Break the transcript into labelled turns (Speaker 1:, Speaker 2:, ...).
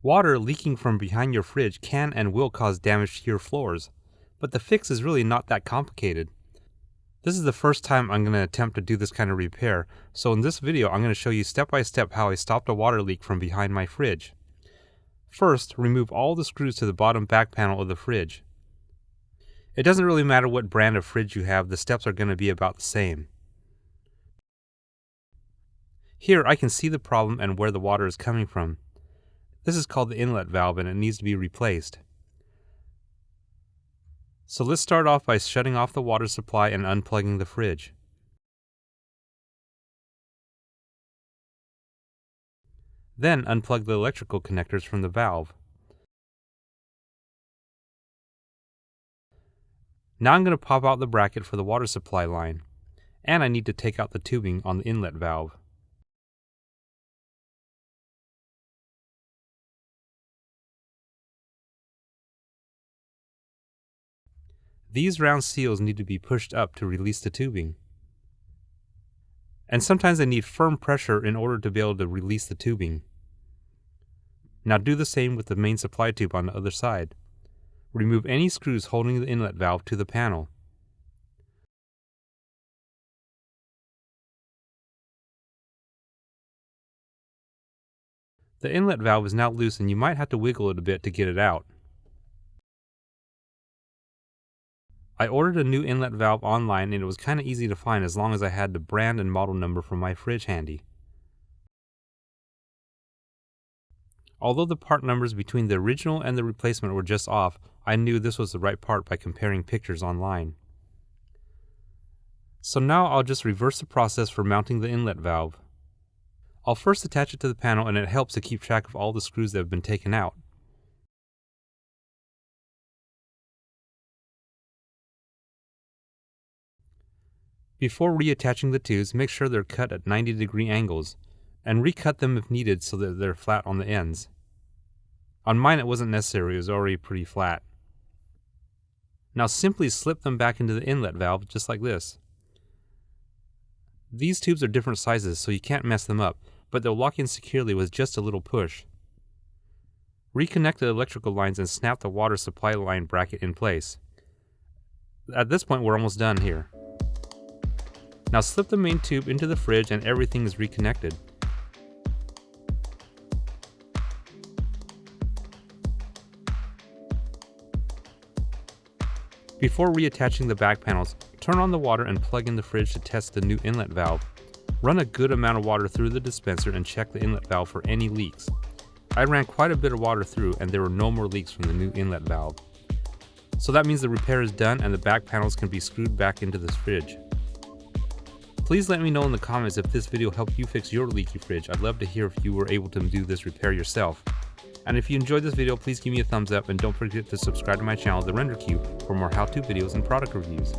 Speaker 1: Water leaking from behind your fridge can and will cause damage to your floors, but the fix is really not that complicated. This is the first time I'm going to attempt to do this kind of repair, so in this video I'm going to show you step by step how I stopped a water leak from behind my fridge. First, remove all the screws to the bottom back panel of the fridge. It doesn't really matter what brand of fridge you have, the steps are going to be about the same. Here I can see the problem and where the water is coming from. This is called the inlet valve and it needs to be replaced. So let's start off by shutting off the water supply and unplugging the fridge. Then unplug the electrical connectors from the valve. Now I'm going to pop out the bracket for the water supply line, and I need to take out the tubing on the inlet valve. These round seals need to be pushed up to release the tubing. And sometimes they need firm pressure in order to be able to release the tubing. Now do the same with the main supply tube on the other side. Remove any screws holding the inlet valve to the panel. The inlet valve is now loose and you might have to wiggle it a bit to get it out. I ordered a new inlet valve online and it was kind of easy to find as long as I had the brand and model number for my fridge handy. Although the part numbers between the original and the replacement were just off, I knew this was the right part by comparing pictures online. So now I'll just reverse the process for mounting the inlet valve. I'll first attach it to the panel and it helps to keep track of all the screws that have been taken out. Before reattaching the tubes, make sure they're cut at 90-degree angles, and recut them if needed so that they're flat on the ends. On mine it wasn't necessary, it was already pretty flat. Now simply slip them back into the inlet valve just like this. These tubes are different sizes so you can't mess them up, but they'll lock in securely with just a little push. Reconnect the electrical lines and snap the water supply line bracket in place. At this point we're almost done here. Now slip the main tube into the fridge and everything is reconnected. Before reattaching the back panels, turn on the water and plug in the fridge to test the new inlet valve. Run a good amount of water through the dispenser and check the inlet valve for any leaks. I ran quite a bit of water through and there were no more leaks from the new inlet valve. So that means the repair is done and the back panels can be screwed back into the fridge. Please let me know in the comments if this video helped you fix your leaky fridge. I'd love to hear if you were able to do this repair yourself. And if you enjoyed this video, please give me a thumbs up and don't forget to subscribe to my channel, The Render Cube, for more how-to videos and product reviews.